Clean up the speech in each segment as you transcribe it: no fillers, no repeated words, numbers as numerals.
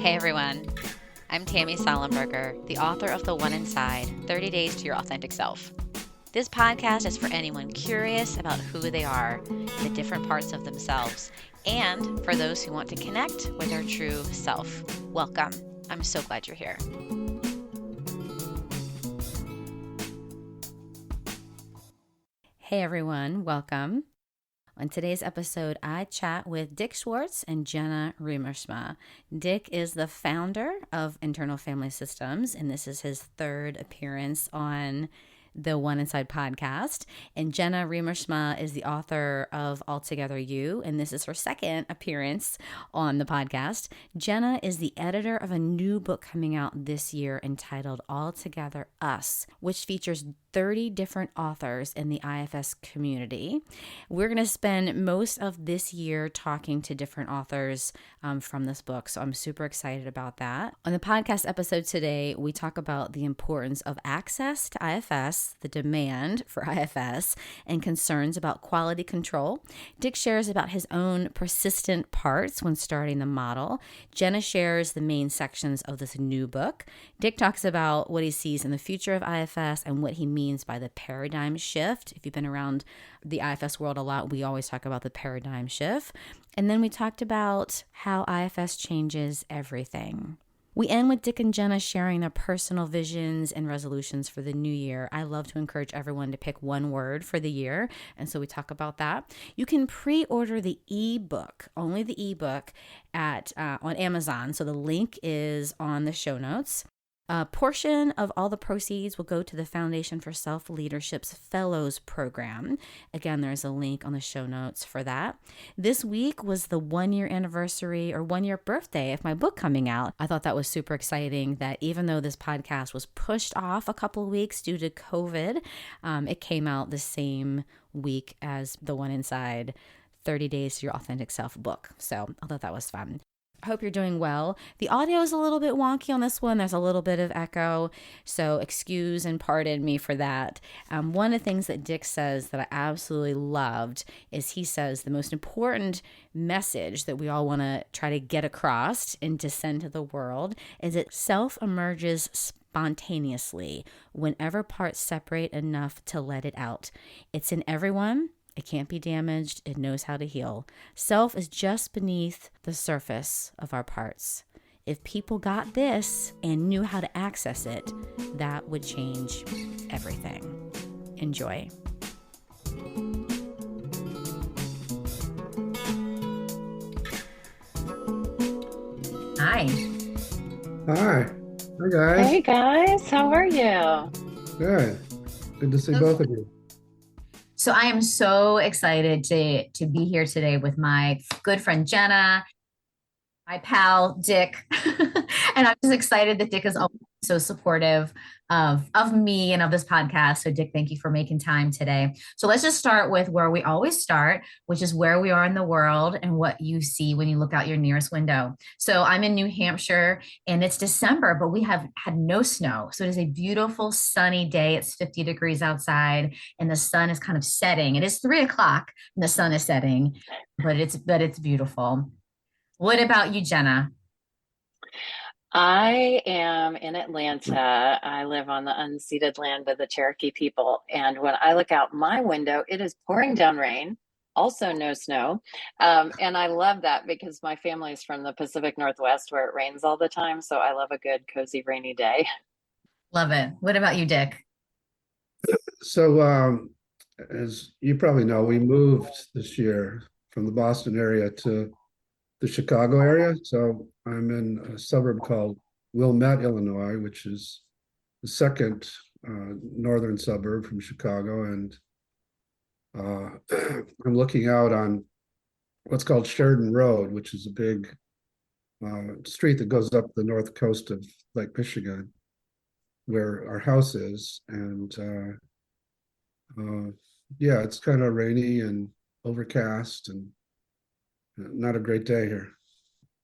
Hey everyone, I'm Tammy Salenberger, the author of The One Inside, 30 Days to Your Authentic Self. This podcast is for anyone curious about who they are, the different parts of themselves, and for those who want to connect with their true self. Welcome. I'm so glad you're here. Hey everyone, welcome. On today's episode, I chat with Dick Schwartz and Jenna Riemersma. Dick is the founder of Internal Family Systems, and this is his third appearance on the One Inside podcast. And Jenna Riemersma is the author of Altogether You, and this is her second appearance on the podcast. Jenna is the editor of a new book coming out this year entitled Altogether Us, which features 30 different authors in the IFS community. We're going to spend most of this year talking to different authors from this book, so I'm super excited about that. On the podcast episode today, we talk about the importance of access to IFS, the demand for IFS, and concerns about quality control. Dick shares about his own persistent parts when starting the model. Jenna shares the main sections of this new book. Dick talks about what he sees in the future of IFS and what he means by the paradigm shift. If you've been around the IFS world a lot, we always talk about the paradigm shift. And then we talked about how IFS changes everything. We end with Dick and Jenna sharing their personal visions and resolutions for the new year. I love to encourage everyone to pick one word for the year, and so we talk about that. You can pre-order the ebook, only the ebook, at on Amazon. So the link is on the show notes. A portion of all the proceeds will go to the Foundation for Self-Leadership's Fellows Program. Again, there's a link on the show notes for that. This week was the 1-year anniversary or 1-year birthday of my book coming out. I thought that was super exciting that even though this podcast was pushed off a couple of weeks due to COVID, it came out the same week as The One Inside, 30 Days to Your Authentic Self book. So I thought that was fun. I hope you're doing well. The audio is a little bit wonky on this one. There's a little bit of echo, so excuse and pardon me for that. One of the things that Dick says that I absolutely loved is he says the most important message that we all want to try to get across and to send to the world is that self emerges spontaneously whenever parts separate enough to let it out. It's in everyone. It can't be damaged. It knows how to heal. Self is just beneath the surface of our parts. If people got this and knew how to access it, that would change everything. Enjoy. Hi. Hi. Hi, guys. Hey, guys. How are you? Good. Good to see both of you. So I am so excited to be here today with my good friend Jenna, my pal Dick, and I'm just excited that Dick is always so supportive of me and of this podcast. So Dick, thank you for making time today. So let's just start with where we always start, which is where we are in the world and what you see when you look out your nearest window. So I'm in New Hampshire and it's December, but we have had no snow. So it is a beautiful sunny day. It's 50 degrees outside and the sun is kind of setting. It is 3:00 and the sun is setting, but it's beautiful. What about you, Jenna? I am in Atlanta. I live on the unceded land of the Cherokee people. And when I look out my window, it is pouring down rain, also no snow. And I love that because my family is from the Pacific Northwest where it rains all the time. So I love a good, cozy, rainy day. Love it. What about you, Dick? So, as you probably know, we moved this year from the Boston area to the Chicago area. So I'm in a suburb called Wilmette, Illinois, which is the second northern suburb from Chicago. And I'm looking out on what's called Sheridan Road, which is a big street that goes up the north coast of Lake Michigan, where our house is. And yeah, it's kind of rainy and overcast and not a great day here.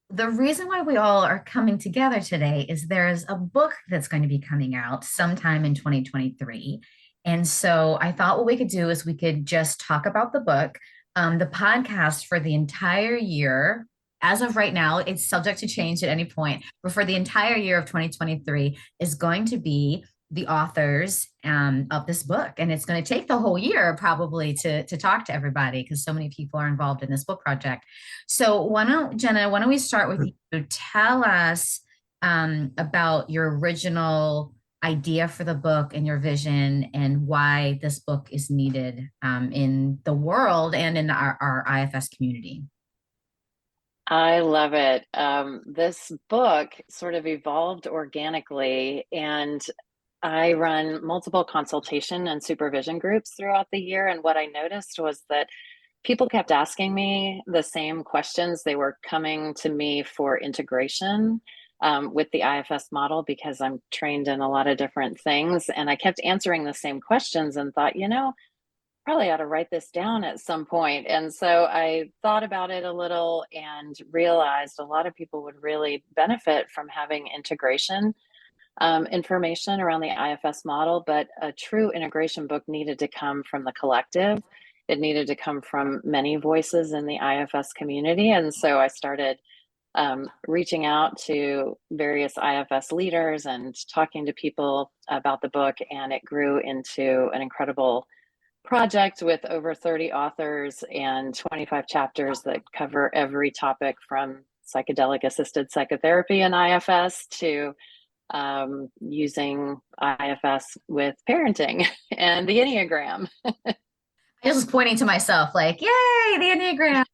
The reason why we all are coming together today is there's a book that's going to be coming out sometime in 2023. And so I thought what we could do is we could just talk about the book. The podcast for the entire year as of right now, it's subject to change at any point, but for the entire year of 2023 is going to be the authors of this book. And it's going to take the whole year probably to talk to everybody because so many people are involved in this book project. So Jenna, why don't we start with you? Tell us about your original idea for the book and your vision and why this book is needed in the world and in our IFS community. I love it. This book sort of evolved organically, and I run multiple consultation and supervision groups throughout the year. And what I noticed was that people kept asking me the same questions. They were coming to me for integration with the IFS model because I'm trained in a lot of different things. And I kept answering the same questions and thought, probably ought to write this down at some point. And so I thought about it a little and realized a lot of people would really benefit from having integration information around the IFS model, but a true integration book needed to come from the collective. It needed to come from many voices in the IFS community. And so I started reaching out to various IFS leaders and talking to people about the book, and it grew into an incredible project with over 30 authors and 25 chapters that cover every topic from psychedelic assisted psychotherapy and IFS to using IFS with parenting and the Enneagram. I was pointing to myself like, yay, the Enneagram.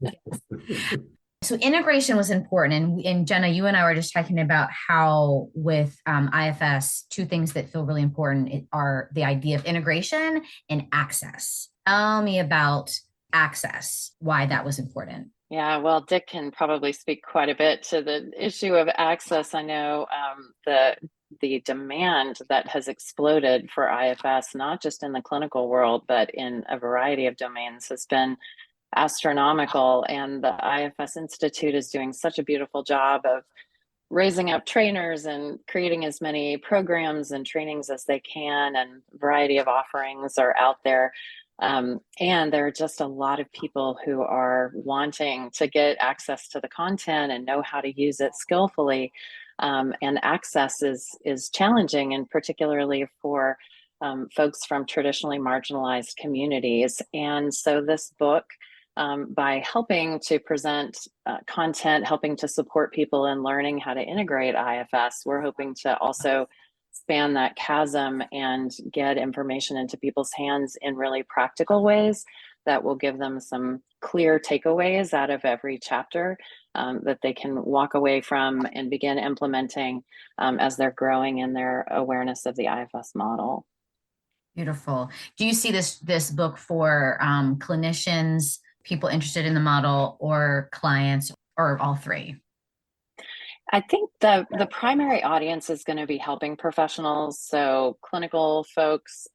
Yes. So integration was important. And Jenna, you and I were just talking about how with IFS, two things that feel really important are the idea of integration and access. Tell me about access, why that was important. Yeah, well, Dick can probably speak quite a bit to the issue of access. I know the demand that has exploded for IFS, not just in the clinical world, but in a variety of domains, has been astronomical. And the IFS Institute is doing such a beautiful job of raising up trainers and creating as many programs and trainings as they can, and a variety of offerings are out there. And there are just a lot of people who are wanting to get access to the content and know how to use it skillfully. And access is challenging, and particularly for folks from traditionally marginalized communities. And so this book, by helping to present content, helping to support people in learning how to integrate IFS, we're hoping to also span that chasm and get information into people's hands in really practical ways that will give them some clear takeaways out of every chapter that they can walk away from and begin implementing as they're growing in their awareness of the IFS model. Beautiful. Do you see this book for clinicians, people interested in the model, or clients, or all three? I think the primary audience is going to be helping professionals, so clinical folks,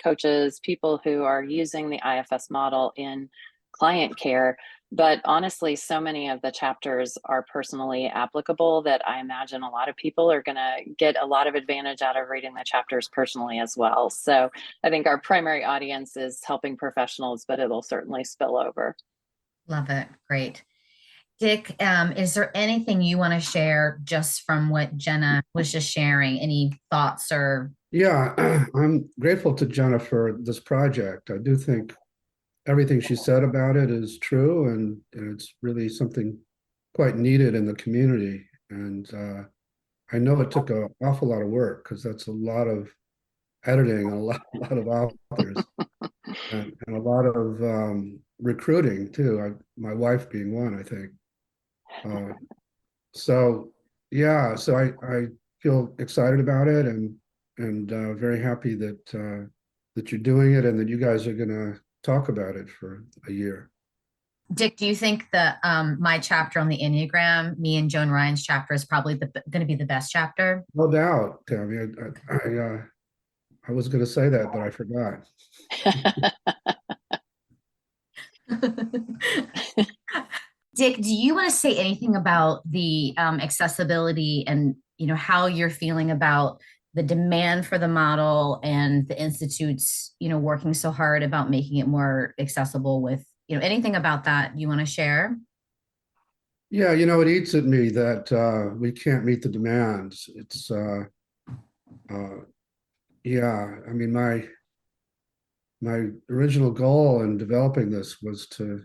coaches, people who are using the IFS model in client care. But honestly, so many of the chapters are personally applicable that I imagine a lot of people are going to get a lot of advantage out of reading the chapters personally as well. So I think our primary audience is helping professionals, but it'll certainly spill over. Love it. Great. Dick, is there anything you want to share just from what Jenna was just sharing? Any thoughts or? Yeah, I'm grateful to Jenna for this project. I do think everything she said about it is true, and it's really something quite needed in the community. And I know it took an awful lot of work because that's a lot of editing, a lot of authors, and a lot of recruiting too. My wife being one, I think. So yeah, so I feel excited about it, and very happy that that you're doing it, and that you guys are going to talk about it for a year. Dick, do you think that my chapter on the Enneagram, me and Joan Ryan's chapter, is probably going to be the best chapter? No doubt, Tammy. I was going to say that, but I forgot. Dick, do you want to say anything about the accessibility and how you're feeling about the demand for the model and the institutes working so hard about making it more accessible with anything about that you want to share? Yeah, you know, it eats at me that we can't meet the demands. It's uh, yeah, I mean, my original goal in developing this was to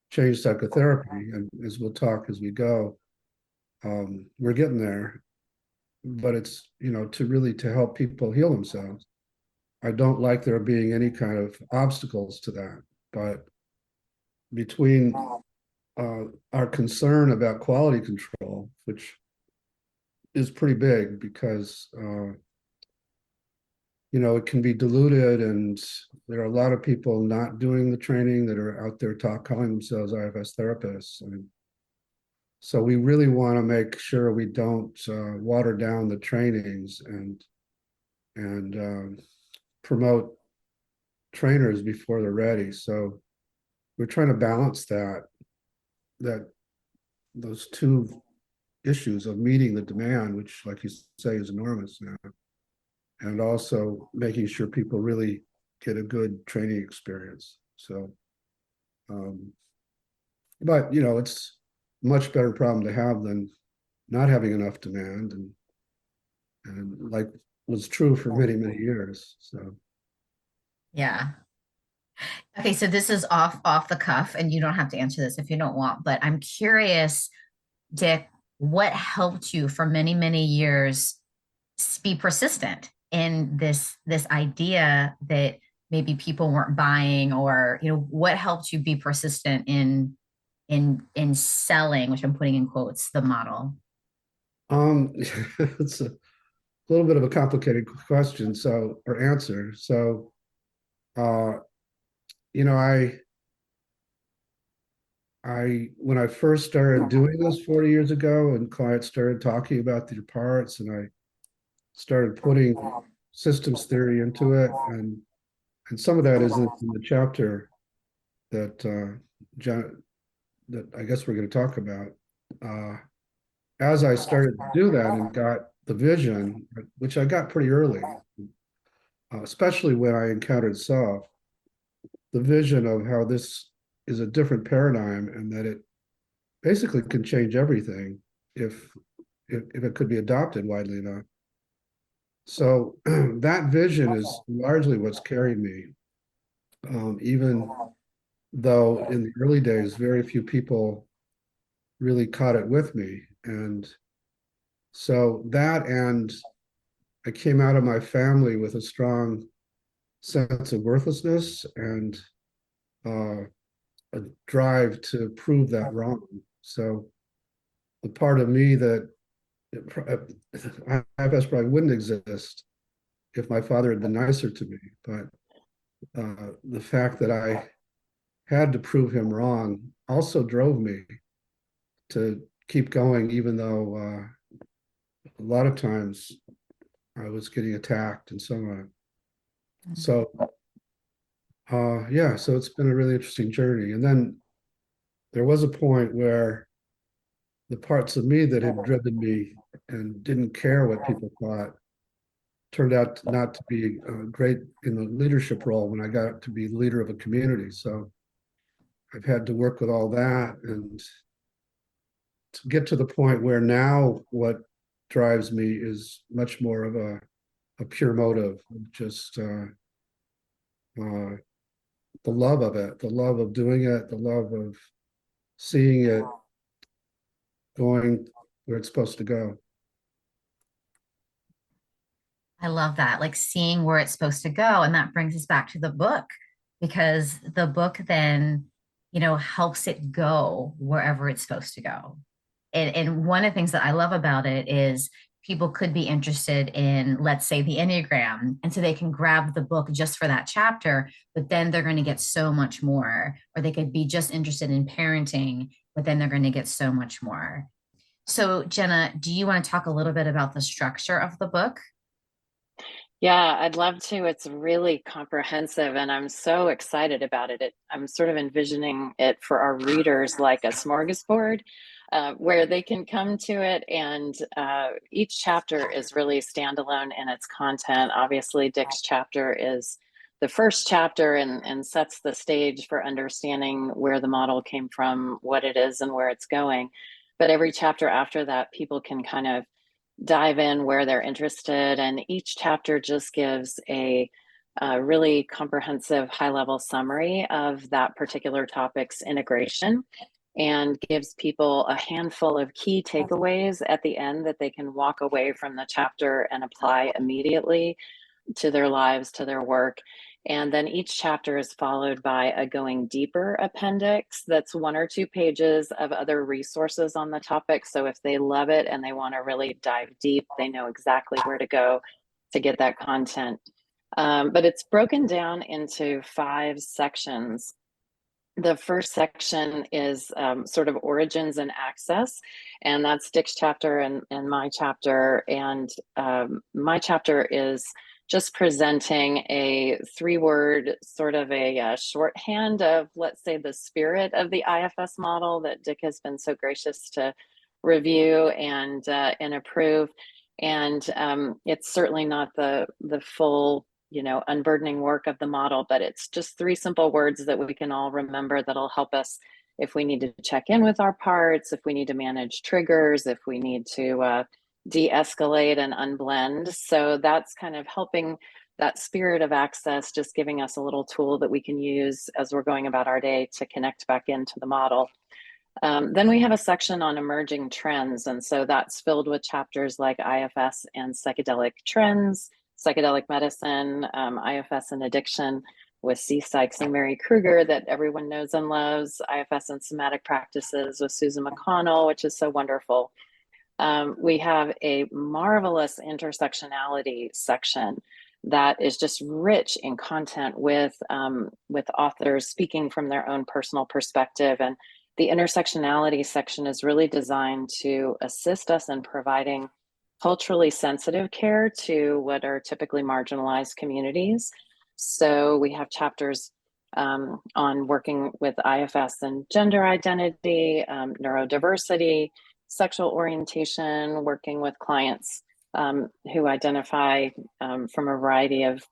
change psychotherapy, and as we'll talk as we go, we're getting there. But it's, you know, to help people heal themselves. I don't like there being any kind of obstacles to that. But between our concern about quality control, which is pretty big because you know, it can be diluted, and there are a lot of people not doing the training that are out there calling themselves IFS therapists. And so we really want to make sure we don't water down the trainings and promote trainers before they're ready. So we're trying to balance that those two issues of meeting the demand, which, like you say, is enormous now, and also making sure people really get a good training experience. So, but you know, it's a much better problem to have than not having enough demand, and like was true for many years. So, Yeah. Okay, so this is off the cuff, and you don't have to answer this if you don't want, but I'm curious, Dick, what helped you for many years be persistent in this idea that maybe people weren't buying, or what helped you be persistent in selling, which I'm putting in quotes, the model? it's a little bit of a complicated question, so or answer. So, uh, you know, when I first started doing this 40 years ago, and clients started talking about the parts, and I started putting systems theory into it, and some of that is in the chapter that John, that I guess we're going to talk about. Uh, as I started to do that and got the vision, which I got pretty early, especially when I encountered self, the vision of how this is a different paradigm and that it basically can change everything if if it could be adopted widely enough. So that vision is largely what's carried me, even though in the early days, very few people really caught it with me. And so that, and I came out of my family with a strong sense of worthlessness and uh, a drive to prove that wrong. So the part of me that IFS probably wouldn't exist if my father had been nicer to me. But the fact that I had to prove him wrong also drove me to keep going, even though a lot of times I was getting attacked and so on. So, yeah, so it's been a really interesting journey. And then there was a point where the parts of me that had driven me and didn't care what people thought turned out not to be great in the leadership role when I got to be the leader of a community. So I've had to work with all that and to get to the point where now what drives me is much more of a pure motive, just the love of it, the love of doing it, the love of seeing it going where it's supposed to go. I love that, like seeing where it's supposed to go. And that brings us back to the book, because the book then, helps it go wherever it's supposed to go. And one of the things that I love about it is people could be interested in, let's say, the Enneagram. And so they can grab the book just for that chapter, but then they're going to get so much more. Or they could be just interested in parenting, but then they're going to get so much more. So, Jenna, do you want to talk a little bit about the structure of the book? Yeah, I'd love to. It's really comprehensive and I'm so excited about it. I'm sort of envisioning it for our readers like a smorgasbord where they can come to it, and each chapter is really standalone in its content. Obviously, Dick's chapter is the first chapter and sets the stage for understanding where the model came from, what it is, and where it's going. But every chapter after that, people can kind of dive in where they're interested. And each chapter just gives a really comprehensive high-level summary of that particular topic's integration and gives people a handful of key takeaways at the end that they can walk away from the chapter and apply immediately to their lives, to their work. And then each chapter is followed by a going deeper appendix that's 1 or 2 pages of other resources on the topic. So if they love it and they want to really dive deep, they know exactly where to go to get that content. But it's broken down into 5 sections. The first section is sort of origins and access, and that's Dick's chapter and my chapter. And my chapter is just presenting a 3-word sort of a shorthand of, let's say, the spirit of the IFS model that Dick has been so gracious to review and approve. And it's certainly not the full, unburdening work of the model, but it's just 3 simple words that we can all remember that'll help us if we need to check in with our parts, if we need to manage triggers, if we need to de-escalate and unblend. So that's kind of helping that spirit of access, just giving us a little tool that we can use as we're going about our day to connect back into the model. Then we have a section on emerging trends. And so that's filled with chapters like IFS and psychedelic trends, psychedelic medicine, IFS and addiction with C. Sykes and Mary Kruger that everyone knows and loves, IFS and somatic practices with Susan McConnell, which is so wonderful. We have a marvelous intersectionality section that is just rich in content with authors speaking from their own personal perspective. And the intersectionality section is really designed to assist us in providing culturally sensitive care to what are typically marginalized communities. So we have chapters on working with IFS and gender identity, neurodiversity, sexual orientation, working with clients who identify from a variety of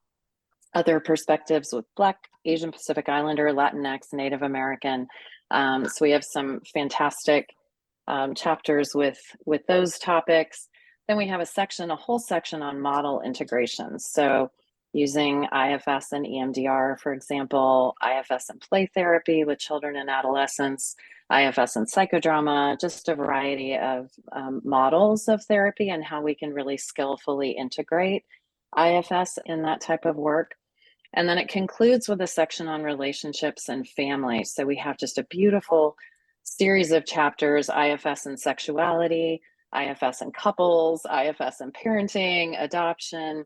other perspectives with Black, Asian Pacific Islander, Latinx, Native American. So we have some fantastic chapters with those topics. Then we have a whole section on model integration. So using IFS and EMDR, for example, IFS and play therapy with children and adolescents, IFS and psychodrama, just a variety of models of therapy and how we can really skillfully integrate IFS in that type of work. And then it concludes with a section on relationships and family. So we have just a beautiful series of chapters, IFS and sexuality, IFS and couples, IFS and parenting, adoption,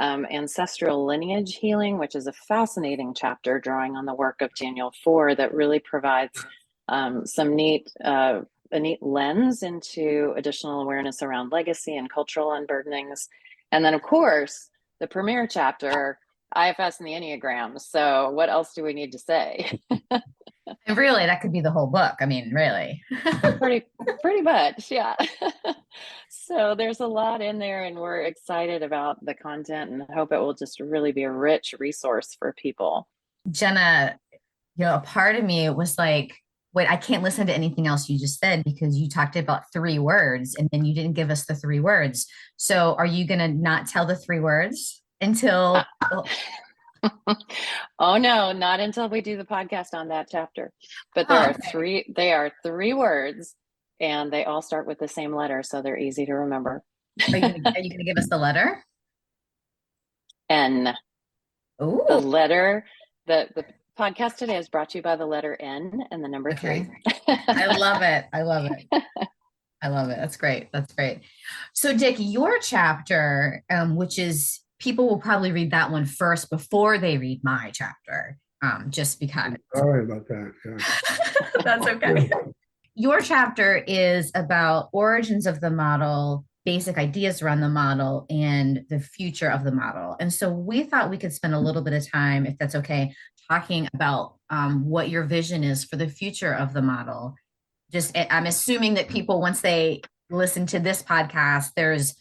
ancestral lineage healing, which is a fascinating chapter drawing on the work of Daniel Four that really provides some a neat lens into additional awareness around legacy and cultural unburdenings. And then, of course, the premier chapter, IFS and the Enneagram. So what else do we need to say? And really, that could be the whole book. I mean, really. pretty much, yeah. So there's a lot in there, and we're excited about the content and hope it will just really be a rich resource for people. Jenna, a part of me was like, wait, I can't listen to anything else you just said because you talked about 3 words and then you didn't give us the 3 words. So are you going to not tell the 3 words until... Oh no, not until we do the podcast on that chapter. But there are 3 words and they all start with the same letter, so they're easy to remember. Are you going to give us the letter? N. Ooh. The letter, the podcast today is brought to you by the letter N and the number 3. I love it. I love it. I love it. That's great. That's great. So Dick, your chapter, which is, people will probably read that one first before they read my chapter, just because. Sorry about that. Yeah. That's okay. Your chapter is about origins of the model, basic ideas around the model, and the future of the model. And so we thought we could spend a little bit of time, if that's okay, talking about what your vision is for the future of the model. Just, I'm assuming that people, once they listen to this podcast, there's,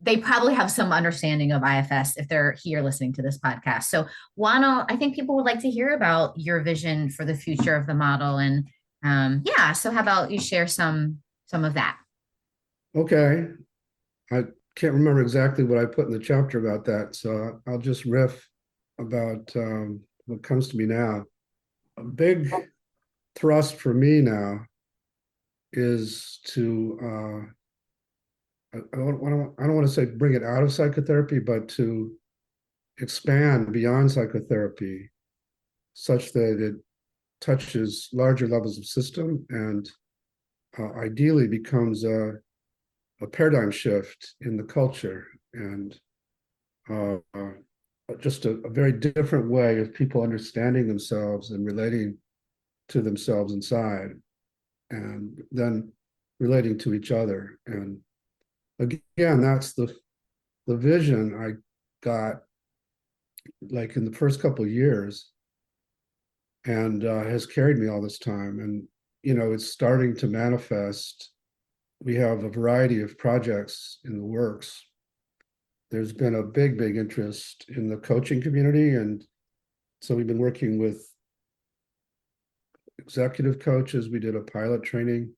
they probably have some understanding of IFS if they're here listening to this podcast. So I think people would like to hear about your vision for the future of the model and Yeah, so how about you share some of that? Okay. I can't remember exactly what I put in the chapter about that, so I'll just riff about what comes to me now. A big thrust for me now is to I don't want to say bring it out of psychotherapy, but to expand beyond psychotherapy such that it touches larger levels of system and ideally becomes a paradigm shift in the culture and uh, just a very different way of people understanding themselves and relating to themselves inside and then relating to each other. And again, that's the vision I got like in the first couple of years and has carried me all this time. And, it's starting to manifest. We have a variety of projects in the works. There's been a big, big interest in the coaching community. And so we've been working with executive coaches. We did a pilot training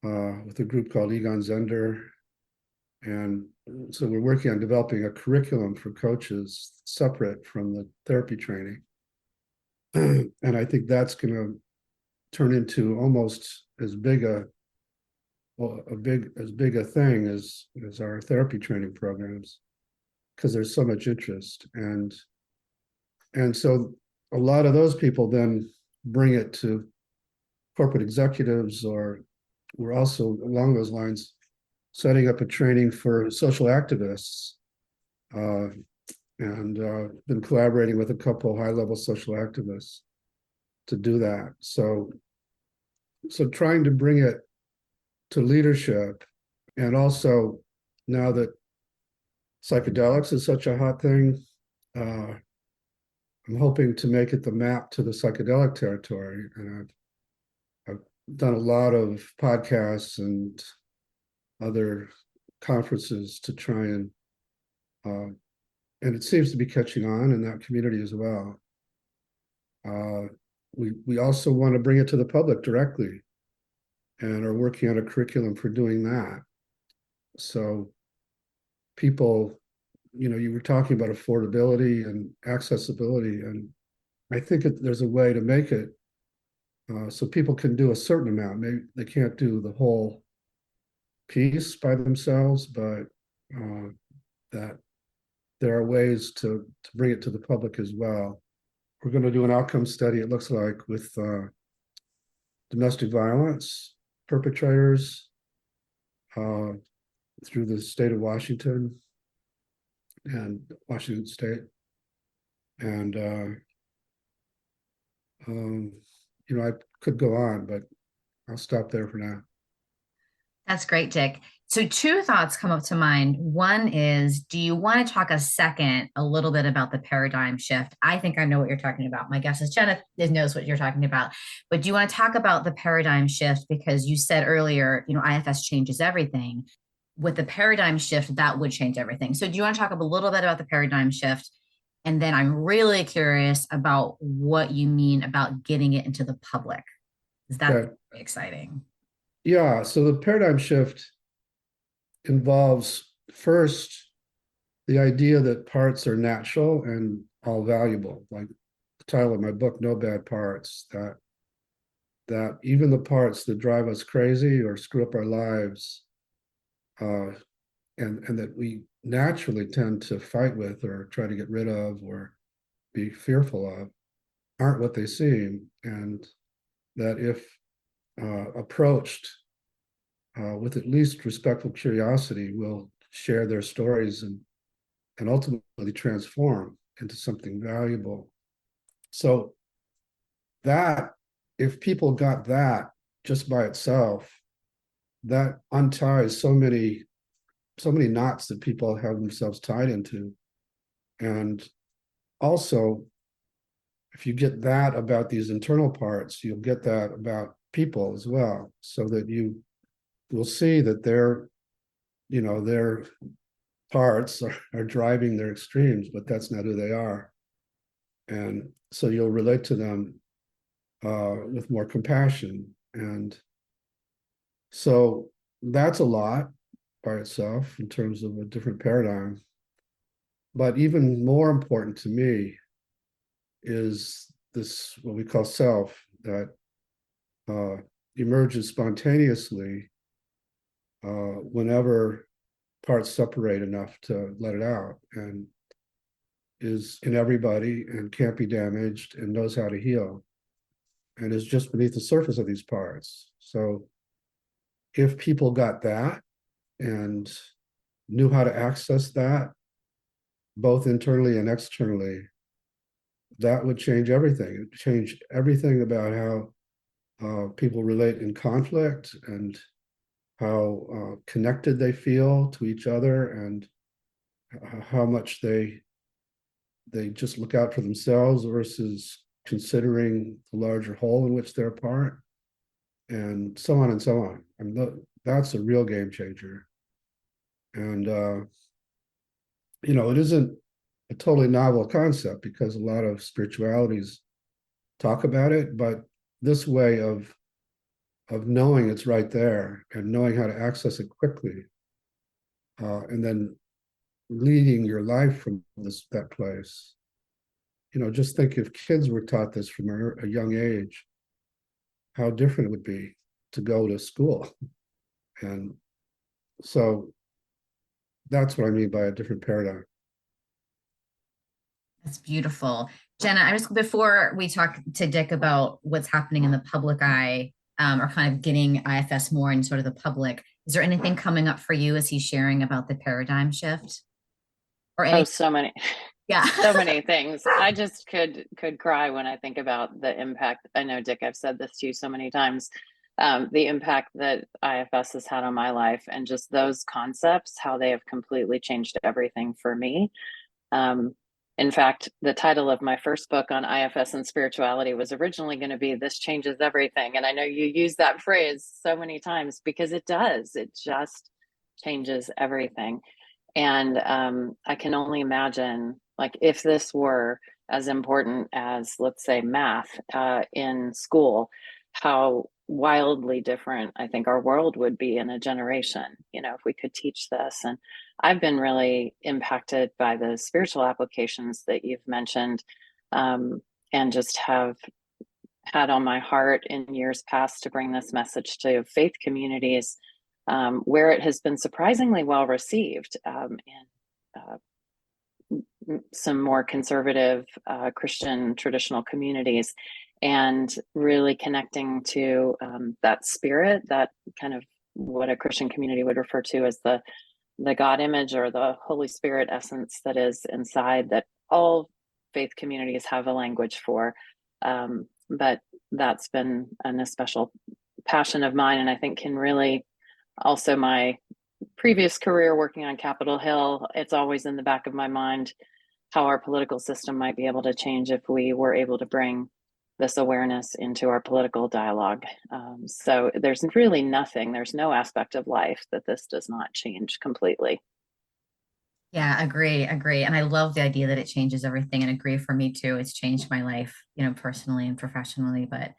with a group called Egon Zender. And so we're working on developing a curriculum for coaches separate from the therapy training. And I think that's going to turn into almost as big a thing as our therapy training programs, because there's so much interest. And so a lot of those people then bring it to corporate executives, or we're also along those lines setting up a training for social activists, and been collaborating with a couple high-level social activists to do that. So trying to bring it to leadership, and also now that psychedelics is such a hot thing, I'm hoping to make it the map to the psychedelic territory. And I've done a lot of podcasts and other conferences to try and it seems to be catching on in that community as well. We also want to bring it to the public directly and are working on a curriculum for doing that. So people, you were talking about affordability and accessibility, and I think there's a way to make it so people can do a certain amount. Maybe they can't do the whole piece by themselves, but that there are ways to bring it to the public as well. We're going to do an outcome study, it looks like, with domestic violence perpetrators through the state of Washington and Washington State. And, I could go on, but I'll stop there for now. That's great, Dick. So two thoughts come up to mind. One is, do you want to talk a little bit about the paradigm shift? I think I know what you're talking about. My guess is Jenna knows what you're talking about. But do you want to talk about the paradigm shift? Because you said earlier, IFS changes everything. With the paradigm shift, that would change everything. So do you want to talk a little bit about the paradigm shift? And then I'm really curious about what you mean about getting it into the public. Is that really exciting? Yeah, so the paradigm shift involves first the idea that parts are natural and all valuable, like the title of my book, No Bad Parts, that even the parts that drive us crazy or screw up our lives, and that we naturally tend to fight with or try to get rid of or be fearful of, aren't what they seem, and that if approached with at least respectful curiosity, will share their stories and ultimately transform into something valuable. So that, if people got that just by itself, that unties so many knots that people have themselves tied into. And also, if you get that about these internal parts, you'll get that about people as well, so that you will see that their parts are driving their extremes, but that's not who they are. And so you'll relate to them with more compassion. And so that's a lot by itself in terms of a different paradigm. But even more important to me is this, what we call self, that emerges spontaneously whenever parts separate enough to let it out, and is in everybody and can't be damaged and knows how to heal, and is just beneath the surface of these parts. So if people got that and knew how to access that, both internally and externally, that would change everything. It would change everything about how people relate in conflict, and how connected they feel to each other, and how much they just look out for themselves versus considering the larger whole in which they're a part, and so on and so on. I mean, that's a real game changer. And it isn't a totally novel concept, because a lot of spiritualities talk about it, but this way of knowing it's right there and knowing how to access it quickly, and then leading your life from that place. Just think, if kids were taught this from a young age, how different it would be to go to school. And so that's what I mean by a different paradigm. That's beautiful. Jenna, before we talk to Dick about what's happening in the public eye, or kind of getting IFS more in sort of the public, is there anything coming up for you as he's sharing about the paradigm shift? Or any? Oh, so many. Yeah. So many things. I just could cry when I think about the impact. I know, Dick, I've said this to you so many times, the impact that IFS has had on my life, and just those concepts, how they have completely changed everything for me. In fact, the title of my first book on IFS and spirituality was originally going to be "This Changes Everything." And I know you use that phrase so many times, because it does. It just changes everything. And I can only imagine, like, if this were as important as, let's say, math in school, how wildly different I think our world would be in a generation, if we could teach this. And I've been really impacted by the spiritual applications that you've mentioned, and just have had on my heart in years past to bring this message to faith communities, where it has been surprisingly well received, in some more conservative Christian traditional communities, and really connecting to that spirit, that kind of what a Christian community would refer to as the God image, or the Holy Spirit essence that is inside, that all faith communities have a language for. But that's been an especial passion of mine, and I think can really, also my previous career working on Capitol Hill, it's always in the back of my mind how our political system might be able to change if we were able to bring this awareness into our political dialogue. So there's really nothing, there's no aspect of life that this does not change completely. Yeah, agree. And I love the idea that it changes everything, and agree, for me too. It's changed my life, personally and professionally, but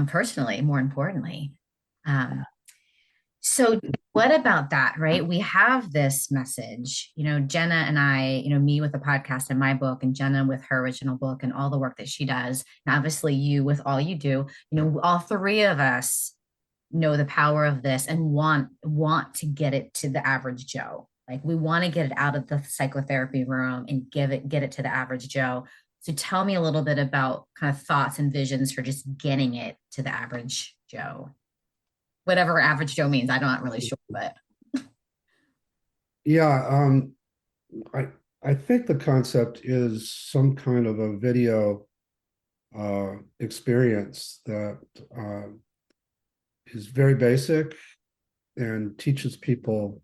personally, more importantly. So what about that, right? We have this message, Jenna and I, me with the podcast and my book, and Jenna with her original book and all the work that she does. And obviously you with all you do, all three of us know the power of this and want to get it to the average Joe. Like, we want to get it out of the psychotherapy room and get it to the average Joe. So tell me a little bit about kind of thoughts and visions for just getting it to the average Joe. Whatever average Joe means, I'm not really sure, but yeah, I think the concept is some kind of a video experience that is very basic and teaches people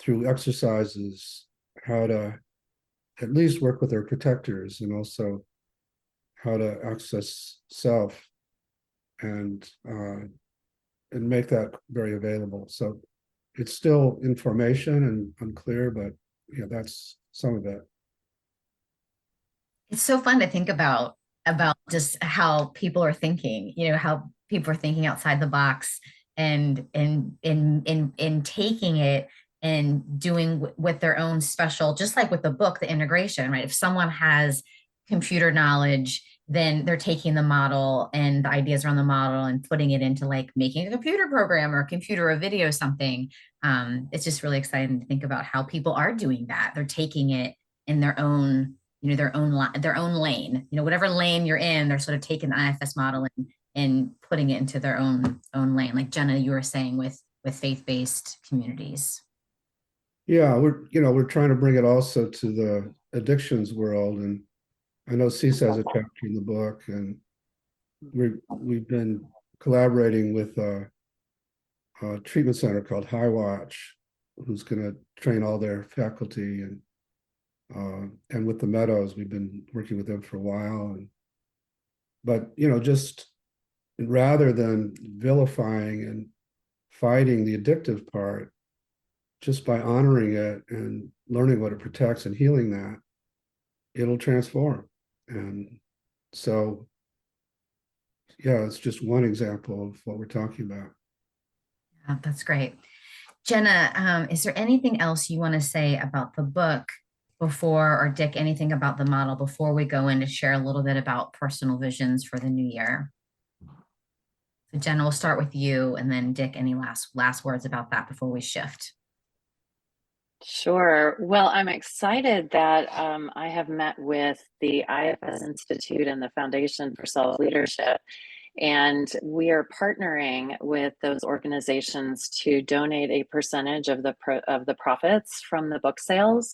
through exercises how to at least work with their protectors, and also how to access self, and make that very available. So it's still information and unclear, but that's some of it. it's so fun to think about about just how people are thinking, how people are thinking outside the box and in taking it and doing with their own special, just like with the book, the integration, right? If someone has computer knowledge, then they're taking the model and the ideas around the model and putting it into like making a computer program or a computer or video something. It's just really exciting to think about how people are doing that. They're taking it in their own, their own lane, whatever lane you're in, they're sort of taking the IFS model and putting it into their own lane. Like Jenna, you were saying with faith-based communities. Yeah, we're trying to bring it also to the addictions world, and I know CISA has a chapter in the book, and we've been collaborating with a treatment center called High Watch, who's going to train all their faculty, and with the Meadows, we've been working with them for a while, but just rather than vilifying and fighting the addictive part, just by honoring it and learning what it protects and healing that, it'll transform. And so, yeah, it's just one example of what we're talking about. Yeah, that's great. Jenna, is there anything else you want to say about the book before, or Dick, anything about the model before we go in to share a little bit about personal visions for the new year? So Jenna, we'll start with you, and then Dick, any last words about that before we shift? Sure. Well, I'm excited that I have met with the IFS Institute and the Foundation for Self-Leadership, and we are partnering with those organizations to donate a percentage of the profits from the book sales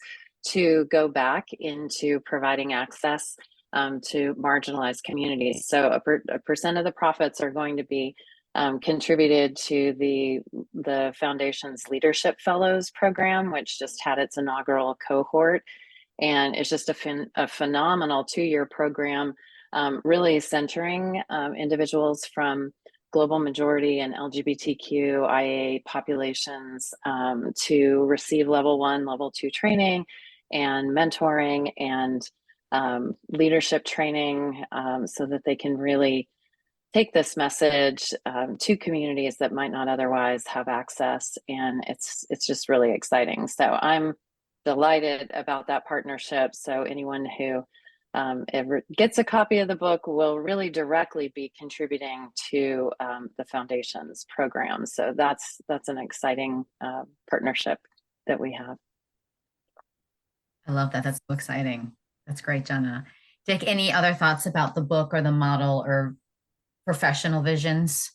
to go back into providing access to marginalized communities. So a percent of the profits are going to be contributed to the foundation's Leadership Fellows program, which just had its inaugural cohort. And it's just a phenomenal 2-year program, really centering individuals from global majority and LGBTQIA populations to receive level 1, level 2 training and mentoring and leadership training so that they can really take this message to communities that might not otherwise have access. And it's just really exciting. So I'm delighted about that partnership. So anyone who ever gets a copy of the book will really directly be contributing to the foundation's program. So that's an exciting partnership that we have. I love that. That's so exciting. That's great, Jenna. Dick, any other thoughts about the book or the model or professional visions?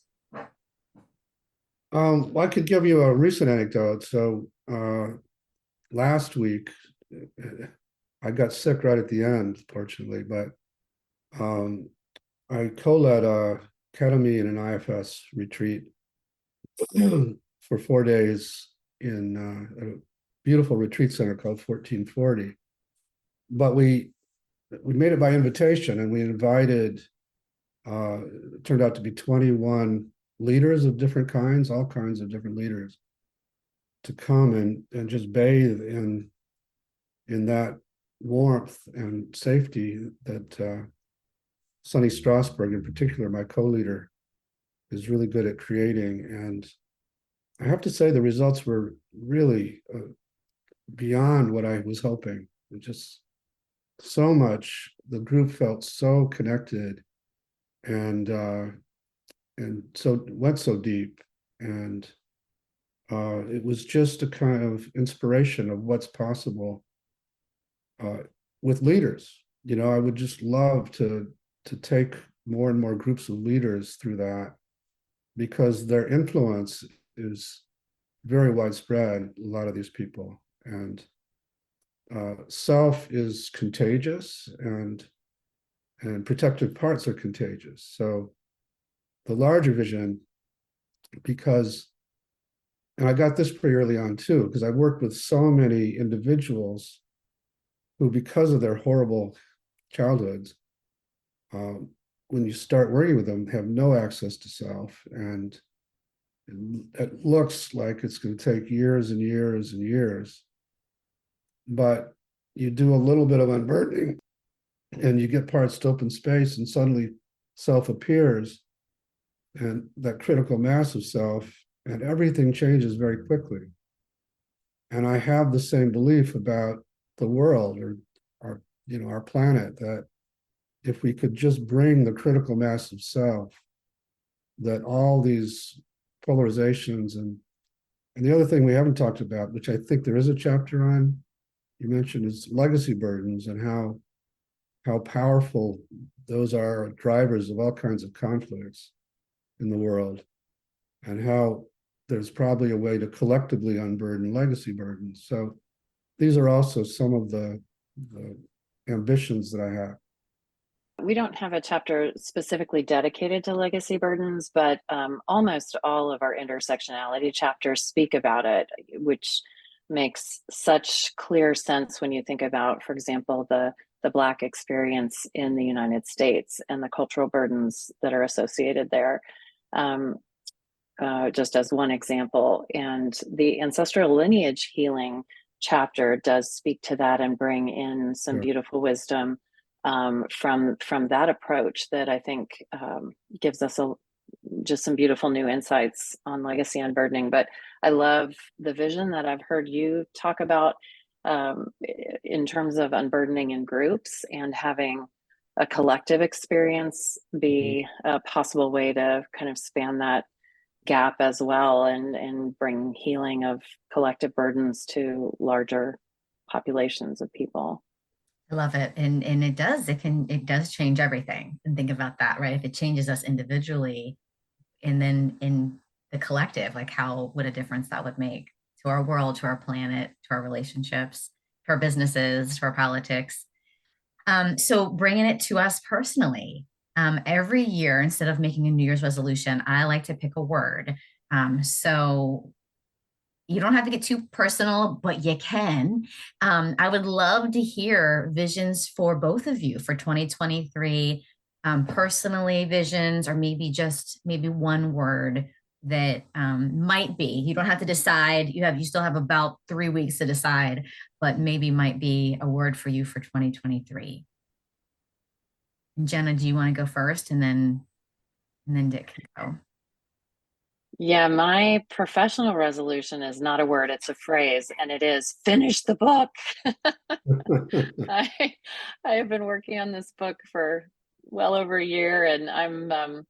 I could give you a recent anecdote. So last week, I got sick right at the end, fortunately, but I co-led a ketamine and IFS retreat for 4 days in a beautiful retreat center called 1440. But we made it by invitation, and we invited it turned out to be 21 leaders of different kinds, all kinds of different leaders, to come and just bathe in that warmth and safety that Sonny Strasberg, in particular, my co-leader, is really good at creating. And I have to say the results were really beyond what I was hoping. Just so much, the group felt so connected, and so went so deep, and it was just a kind of inspiration of what's possible with leaders. I would just love to take more and more groups of leaders through that, because their influence is very widespread, a lot of these people, and self is contagious, and protective parts are contagious. So the larger vision, and I got this pretty early on too, because I worked with so many individuals who, because of their horrible childhoods, when you start working with them, have no access to self, and it looks like it's going to take years and years and years. But you do a little bit of unburdening, and you get parts to open space, and suddenly self appears, and that critical mass of self, and everything changes very quickly. And I have the same belief about the world, or our planet, that if we could just bring the critical mass of self, that all these polarizations, and the other thing we haven't talked about, which I think there is a chapter on, you mentioned, is legacy burdens, and how powerful those are drivers of all kinds of conflicts in the world, and how there's probably a way to collectively unburden legacy burdens. So these are also some of the ambitions that I have. We don't have a chapter specifically dedicated to legacy burdens, but almost all of our intersectionality chapters speak about it, which makes such clear sense when you think about, for example, the Black experience in the United States and the cultural burdens that are associated there. Just as one example. And the ancestral lineage healing chapter does speak to that and bring in some beautiful wisdom from that approach that I think gives us just some beautiful new insights on legacy unburdening. But I love the vision that I've heard you talk about in terms of unburdening in groups, and having a collective experience be a possible way to kind of span that gap as well, and bring healing of collective burdens to larger populations of people. I love it. And it does change everything. And think about that, right? If it changes us individually, and then in the collective, like what a difference that would make to our world, to our planet, to our relationships, to our businesses, to our politics. So bringing it to us personally, every year, instead of making a New Year's resolution, I like to pick a word. So you don't have to get too personal, but you can. I would love to hear visions for both of you for 2023, personally visions, or maybe one word that might be. You don't have to decide. You still have about 3 weeks to decide, but maybe might be a word for you for 2023. Jenna, do you want to go first, and then Dick can go? Yeah, my professional resolution is not a word, it's a phrase, and it is finish the book. I have been working on this book for well over a year, and I'm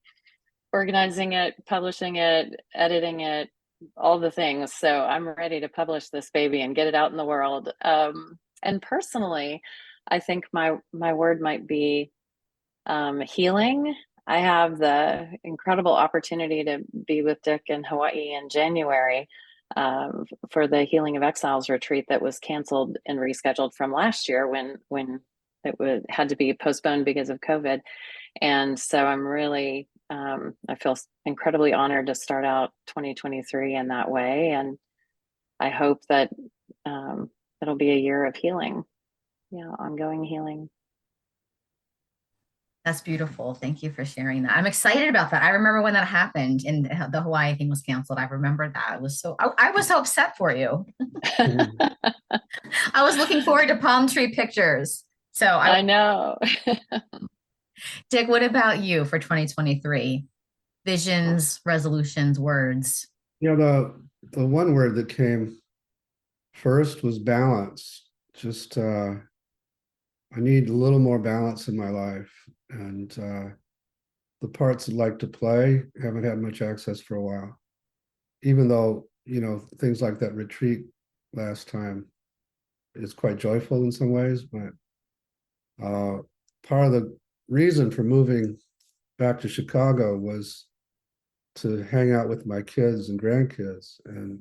organizing it, publishing it, editing it, all the things. So I'm ready to publish this baby and get it out in the world. And personally, I think my word might be healing. I have the incredible opportunity to be with Dick in Hawaii in January for the Healing of Exiles retreat that was canceled and rescheduled from last year when it had to be postponed because of COVID. And so I'm really, I feel incredibly honored to start out 2023 in that way. And I hope that it'll be a year of healing, ongoing healing. That's beautiful. Thank you for sharing that. I'm excited about that. I remember when that happened and the Hawaii thing was canceled. I remember that. I was so upset for you. I was looking forward to palm tree pictures. So I know. Dick, what about you for 2023? Visions, resolutions, words. The one word that came first was balance. Just I need a little more balance in my life, and the parts I'd like to play haven't had much access for a while. Even though, things like that retreat last time is quite joyful in some ways, but part of the reason for moving back to Chicago was to hang out with my kids and grandkids, and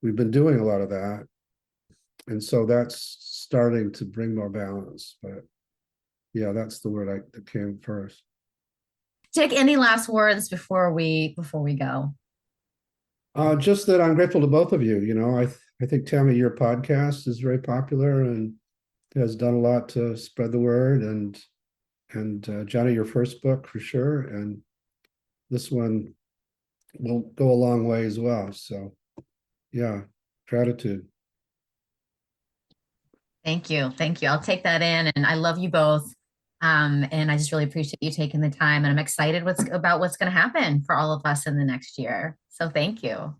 we've been doing a lot of that. And so that's starting to bring more balance. But yeah, that's the word that came first. Dick, any last words before we go? Just that I'm grateful to both of you. I think, Tammy, your podcast is very popular and has done a lot to spread the word, and Jenna, your first book for sure, and this one will go a long way as well. So yeah, gratitude. Thank you. I'll take that in, and I love you both. And I just really appreciate you taking the time, and I'm excited about what's going to happen for all of us in the next year. So thank you.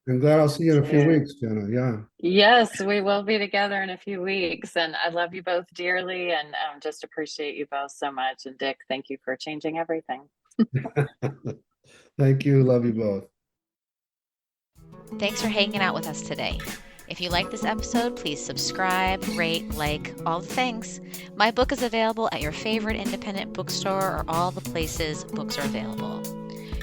I'm glad I'll see you in a few weeks, Jenna. Yeah. Yes, we will be together in a few weeks. And I love you both dearly and just appreciate you both so much. And Dick, thank you for changing everything. Thank you. Love you both. Thanks for hanging out with us today. If you like this episode, please subscribe, rate, like, all the things. My book is available at your favorite independent bookstore or all the places books are available.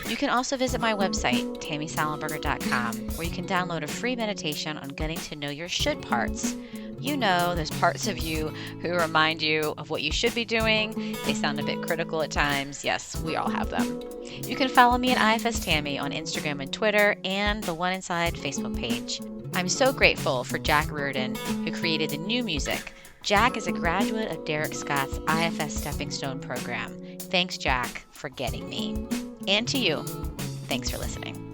You can also visit my website, tammysalenberger.com, where you can download a free meditation on getting to know your should parts. You know, those parts of you who remind you of what you should be doing. They sound a bit critical at times. Yes, we all have them. You can follow me at IFS Tammy on Instagram and Twitter and the One Inside Facebook page. I'm so grateful for Jack Reardon, who created the new music. Jack is a graduate of Derek Scott's IFS Stepping Stone program. Thanks, Jack, for getting me. And to you, thanks for listening.